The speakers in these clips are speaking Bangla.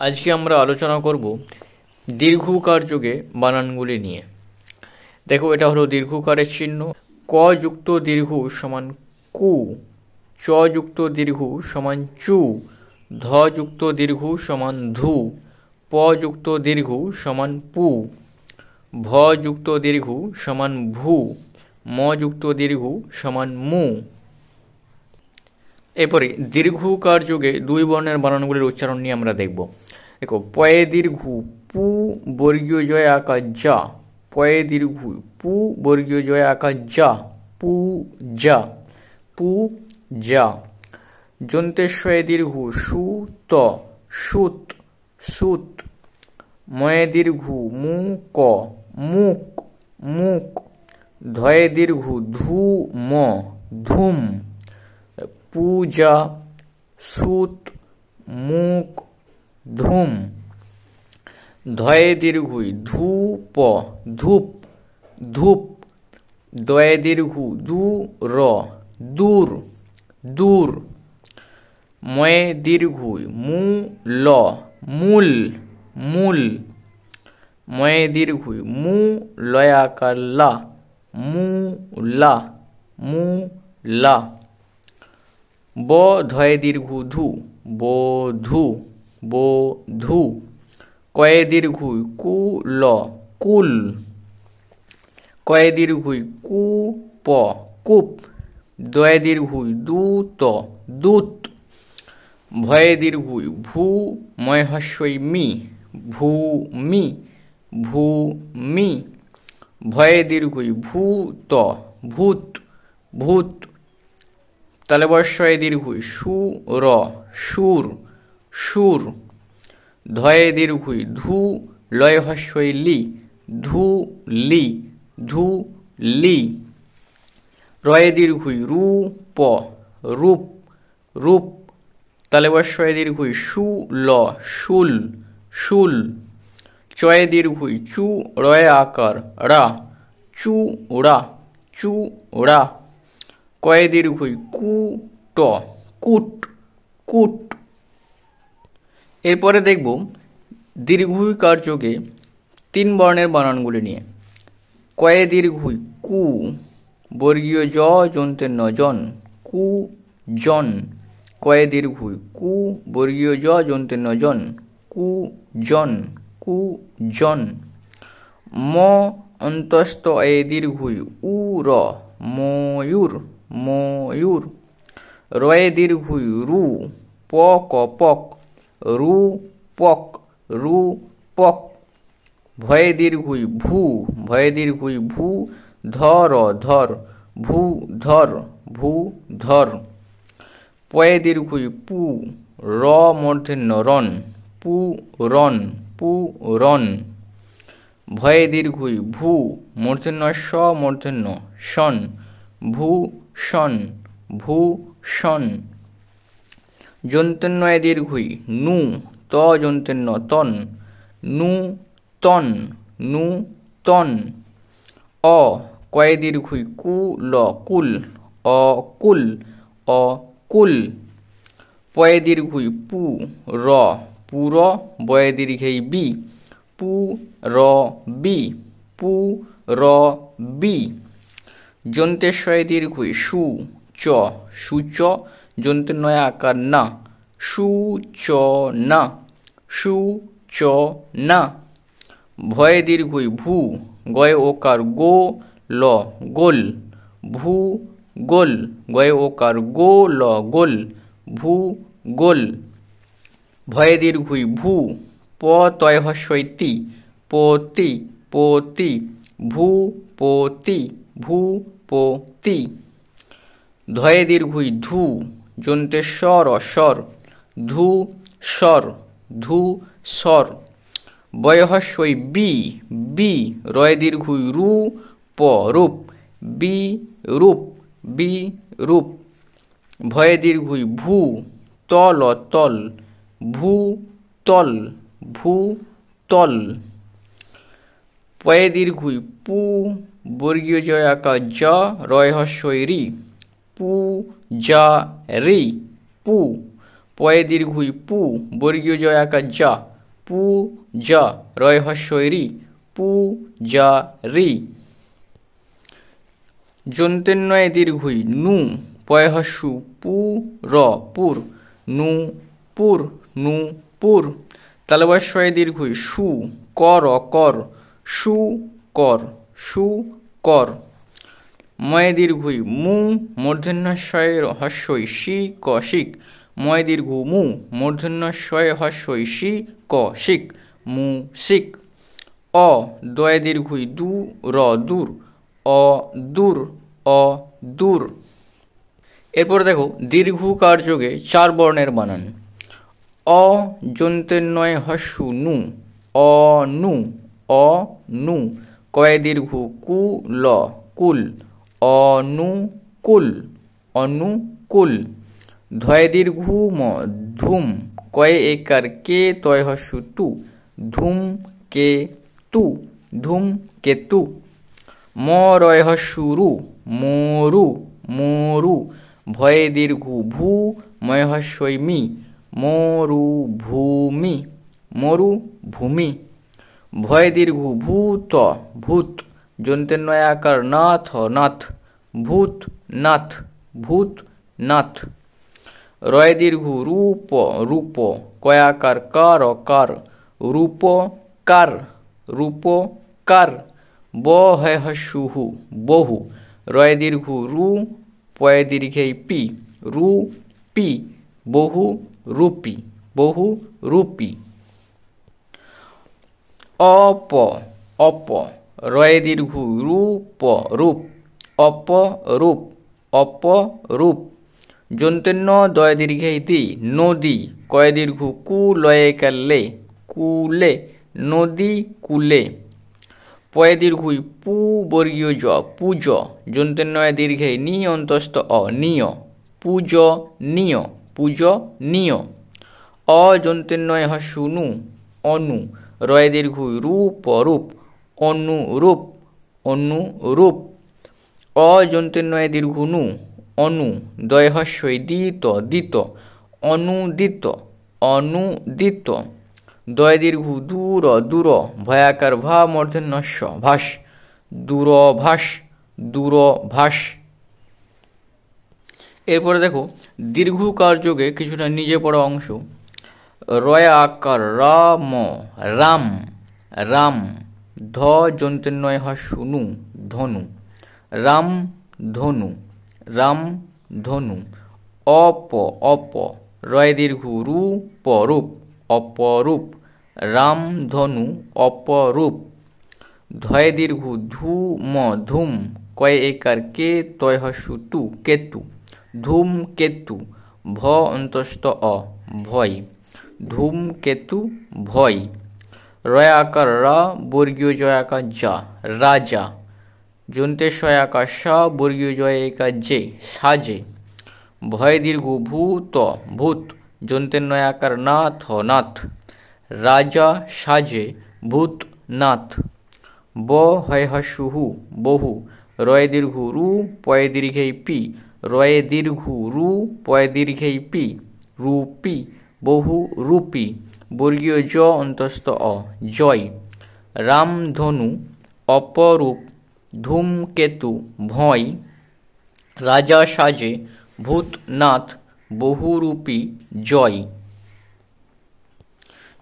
আজকে আমরা আলোচনা করব দীর্ঘকার যোগে বানানগুলি নিয়ে। দেখো, এটা হলো দীর্ঘকারের চিহ্ন। ক যুক্ত দীর্ঘ সমান কু, চ যুক্ত দীর্ঘ সমান চু, ধ যুক্ত দীর্ঘ সমান ধু, প যুক্ত দীর্ঘ সমান পু, ভ যুক্ত দীর্ঘ সমান ভু, ম যুক্ত দীর্ঘ সমান মু। এরপরে দীর্ঘকার যোগে দুই বর্ণের বানানগুলির উচ্চারণ নিয়ে আমরা দেখব। দেখো, পয়ে দীর্ঘ পু বর্গীয় জয় আকার যা, পয়ে দীর্ঘ পু বর্গীয় জয় আকার যা, পু যা, পু যা। যন্তেশ্বয়ে দীর্ঘ সু ত, সুত, সুত। ময়ে দীর্ঘ মু ক, মুক, মুক। ধয়ে দীর্ঘ ধু ম, ধুম। পূজা, সুত, মুক, ধুম। ধয়ে দীর্ঘই ধূপ, ধূপ, ধূপ। দয়ে দীর্ঘ দু র, দূর, দূর। ময়ে দীর্ঘই মু ল, মূল, মূল। ময়ে দীর্ঘই মু লয়াকার লা, মু লা, মু লা। ব ধয়ে দীর্ঘ ধু, বধূ, বধূ। কয়ে দীর্ঘই কু ল, কুল। কয়ে দীর্ঘই কু প, কূপ। দয়ে দীর্ঘই দূত, দূত। ভয়ে দীর্ঘই ভূ ময় হস্যই মি, ভূমি, ভূমি। ভয়ে দীর্ঘই ভূত, ভূত, ভূত। তালবস্যয়ে দীর্ঘই সুর, সুর, সুর। ধয়ে দীর্ঘই ধু লয় হস্যই লি, ধুলি, ধুলি। রয়ে দীর্ঘই রূপ, রূপ, রূপ। তালবস্যয়ে দীর্ঘই শুল, শুল, শুল। চয়ে দীর্ঘই চু রয়ে আকার রা, চূড়া, চূড়া। কয়ে দীর্ঘই কুট, কুট, কুট। এরপরে দেখব দীর্ঘইকার যোগে তিন বর্ণের বানানগুলি নিয়ে। কয়ে দীর্ঘই কু বর্গীয় জ যন্ত্রের ন জন, কু জন। কয়ে দীর্ঘই কু বর্গীয় জ যন্ত্রের ন জন, কু জন, কু জন। ম অন্তস্থ এ দীর্ঘই উ র, ময়ূর, ময়ূর। রয়ে দীর্ঘই রু প ক পক, রূপক, রূপক। ভয়ে দীর্ঘই ভূ, ভয়ে দীর্ঘই ভূ ধর, ধর, ভূধর, ভূধর। পয়ে দীর্ঘই পু র মূর্ধন্য রণ, পুরন, পুরন। ভয়ে দীর্ঘই ভূ মূর্ধন্য স মূর্ধন্য শন, ভূষণ, ভূষণ। যন্ত্রণ্যয়ে দীর্ঘই নু ত যন্ত্রণ্য তন, নূতন, নূতন। অ কয়ে দীর্ঘই কুল, কুল, অকুল, অকুল। পয়ে দীর্ঘই পু র, পুর। বয়ে দীর্ঘই বি, পুরবি, পুরবি। যন্তেশ্বয়ে দীর্ঘই সু চ, সূচ। যন্ত্রণ্যয়ে আকার না, সূচনা, সূচনা। ভয়ে দীর্ঘই ভূ গয়ে ওকার গো ল, গোল, ভূগোল। গয়ে ওকার গো ল, গোল, ভূগোল। ভয়ে দীর্ঘই ভূ প তয় হস্যই তি, পতি, পতি। ভূপতি, ভূপতি। ধয়ে দীর্ঘই ধু যন্তেশ্বর স্বর, ধূসর, ধূসর। বয়ে হস্যই বি, বি। রয়ে দীর্ঘই রূ প, রূপ, বিরূপ, বিরূপ। ভয়ে দীর্ঘই ভূ তল, তল, ভূতল, ভূতল। পয়ে দীর্ঘই পু বর্গীয় জয় আকার যা রয় হস্যই রি, পূজারি, পু। পয়ে দীর্ঘই পু বর্গীয় জয় আকার যা পূজা রয় হস্যই রি পূজারি। যন্ত্রেন্নয় দীর্ঘই নু পয় হস্যু পুর নু পুর নু পুর। তালবাস্যয় দীর্ঘই সু কর কর সু কর সু কর। ময় দীর্ঘই মু মূর্ধন্যস্বয় হস্যই শি ক শিক ময় দীর্ঘ মু মূর্ধন্যস্বয় হস্যই শি ক শিক মু শিক। অ দয় দীর্ঘই দু র দূর অ দূর অ দূর। এরপর দেখো দীর্ঘকার যোগে 4 বর্ণের বানান। অ যন্ত্রেন্নয় হস্যু নু অনু অনু। কয় দীর্ঘ কু ল কুল অনুকুল অনুকুল। ধয় দীর্ঘ ম ধুম কয় একার কে তয় হস্যু তু ধুম কে তু ধুম কেতু। ম রয় হস্যু রু মোরু মোরু। ভয়ে দীর্ঘ ভূ ময় হস্যই মি মরু ভূমি মরু ভূমি। ভয় দীর্ঘ ভূত ভূত যন্ত্রেন্নয় আকার নাথ নাথ ভূত নাথ ভূত নাথ। রয় দীর্ঘ রূপ রূপ কয়াকার কার কার রূপ কার রূপ কার। ব হয় হস্যু হু বহু রয় দীর্ঘ রু পয় দীর্ঘেই পি রু পি বহু রূপী বহু রূপী। অপ অপ রয় দীর্ঘ রূপ রূপ অপরূপ অপরূপ। যন্ত্রেন্ন দয় দীর্ঘেই দি নদী কয় দীর্ঘ কু লয়ে কালে কুলে নদী কুলে। পয় দীর্ঘই পু বর্গীয় জ পূজ যন্ত্রেন্নয় দীর্ঘেই নি অন্তস্থ অ নিয় পূজ নিয় পূজ নিয়। অ যন্ত্রেন্নয় হস্যু নু অনু রয় দীর্ঘ রূপ রূপ অনুরূপ অনুরূপ। অ যন্ত্রেন্নয় দীর্ঘ নু অনু দয় হস্যই দিত দিত অনুদিত অনুদিত। দয় দীর্ঘ দূর দূর ভয়াকার ভা মূর্ধন্যস্য ভাস দূরভাস দূরভাস। এরপরে দেখো দীর্ঘকার যোগে কিছুটা নিজে পড়া অংশ। রয় আকার রাম রাম রাম। ধ যন্ত্রেন্নয় হস্যু নু ধনু রাম ধনু রাম ধনু। অপ অপ রয় দীর্ঘ রূপ রূপ অপরূপ রাম ধনু অপরূপ। ধয় দীর্ঘ ধূম ধূম কয় একার কে তয় হস্যু তু কেতু ধূম কেতু। ভ অন্তস্থ অ ভয় ধূম কেতু ভয়। রয় আকার রা বর্গীয় জয় আকার যা রাজা যন্ত্রেশ্বয় আকার সা বর্গীয় জয় একার যে সাজে। ভয় দীর্ঘ ভূত ভূত যন্ত্রেন্নয় আকার নাথ নাথ রাজা সাজে ভূত নাথ। ব হয় হস্যু হু বহু রয় দীর্ঘ রু পয় দীর্ঘেই পি রয়ে দীর্ঘ রু পয় দীর্ঘেই পি রূপী বহু রূপী। বর্গীয় জ অন্তস্থ অ জয়। রামধনু অপরূপ ধূমকেতু ভয়। রাজা সাজে ভূতনাথ বহুরূপী জয়।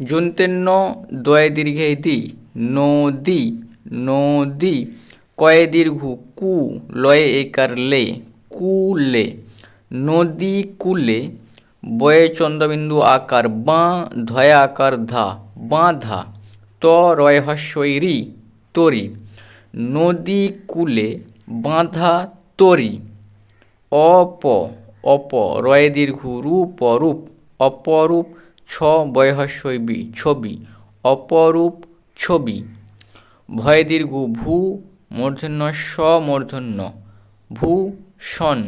যন্ত্রেন্ন দয় দীর্ঘে দি নদী নদী কয়ে দীর্ঘ কু লয়ে একার লে কুলে নদী কুলে। বয়ে চন্দ্রবিন্দু আকার বাঁ ধয় আকার ধা বাঁধা। ত রয় হস্যই রি তরি নদী কুলে বাঁধা তরি। অপ অপ রয় দীর্ঘ রূপ রূপ অপরূপ ছ বয় হস্যই বি ছবি অপরূপ ছবি। ভয় দীর্ঘ ভূ মূর্ধন্য স মূর্ধন্য ভূষণ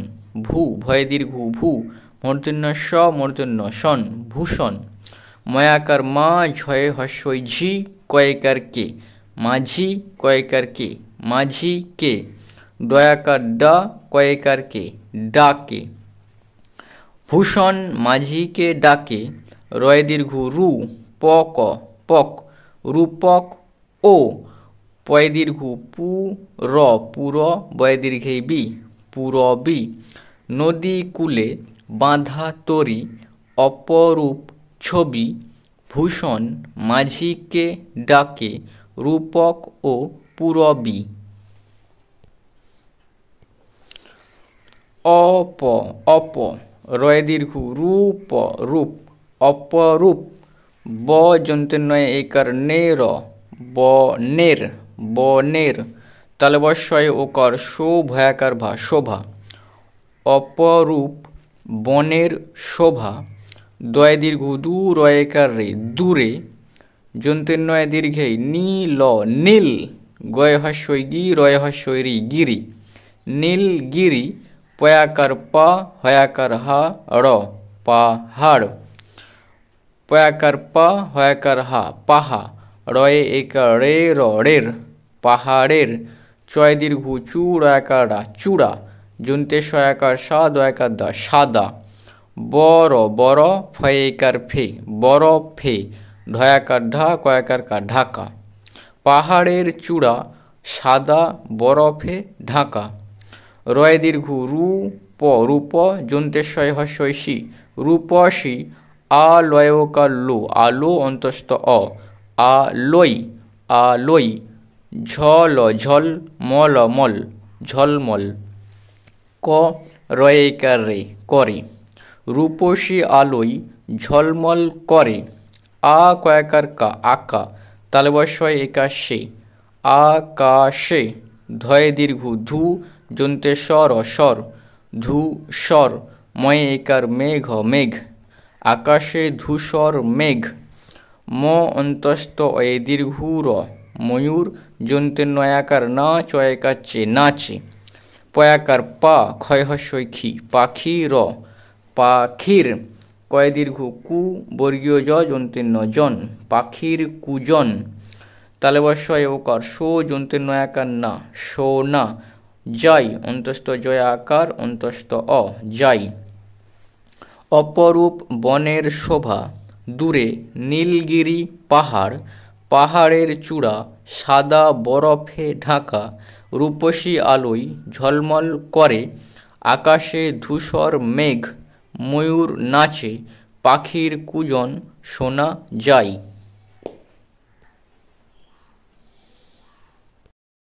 ভূ ভয় দীর্ঘ ভূ মূর্ধন্য স মূর্ধন্য শন ভূষণ। ময়াকার মা ঝয়ে হস্যই ঝি কয়েকার কে মাঝি কয়েকার কে মাঝি কে। দয়াকার ডা কয়েকার কে ডাকে ভূষণ মাঝিকে ডাকে। রয় দীর্ঘ রু পক পক রূপক ও পয় দীর্ঘ পু র পুর বয় দীর্ঘে বি পুরবি নদী কূলে বাঁধা তরি অপরূপ ছবি ভূষণ মাঝিকে ডাকে রূপক ও পুরবি অপ অপ রয় দীর্ঘ রূপ রূপ অপরূপ ব যন্ত্রনয় একার নের বনের বনের তালবস্বয় ওকার শোভয়াকার ভা শোভা অপরূপ বনের শোভা দয় দীর্ঘ দু রয়কার রে দূরে যন্ত্রনয় দীর্ঘে নীল নীল গয় হাস্যই গি রয় হাস্যই রি গিরি নীলগিরি পয়াকার পা হয়াকার হা র পাহাড় পয়াকার পা হয়াকার হা পাহা রয়ে একার রে র রের পাহাড়ের চয় দীর্ঘ চু রয়াকার রা চূড়া যন্তে সয়াকার সা দয়াকার দা সাদা বড় বড় ফয়েকার ফে বড় ফে ঢয়াকার ঢা কয়াকার কা ঢাকা পাহাড়ের চূড়া সাদা বরফে ঢাকা রয় দীর্ঘ রূপ রূপ যন্তেশ্বয় হস্যসি রূপসী আলয়কার লো আলো অন্তস্থ আলোই আলোই ঝল ঝল মল মল ঝলমল ক রয়েকার রে করে রূপসী আলোই ঝলমল করে আ কয়াকার কা আকা তালবস্বয় একাশে আকাশে ধয় দীর্ঘ ধু যন্তে স্বর স্বর ধূসর ময় একার মেঘ মেঘ আকাশে ধূসর মেঘ ম অন্তস্থ এ দীর্ঘ র ময়ূর যন্তে নয়াকার না চয়াকার চে নাচে পয়াকার পা ক্ষয় হস্যই খি পাখি র পাখির কয় দীর্ঘ কু বর্গীয় জ যন্তীর্ণ জন পাখির কুজন তালবস্বয় ওকার শো যন্তীর্ণ আকার না সোনা যাই অন্তস্থ জয় আকার অন্তস্থ যাই অপরূপ বনের শোভা দূরে নীলগিরি পাহাড় পাহাড়ের চূড়া সাদা বরফে ঢাকা রূপসী আলোয় ঝলমল করে আকাশে ধূসর মেঘ ময়ূর নাচে পাখির কুজন শোনা যায়।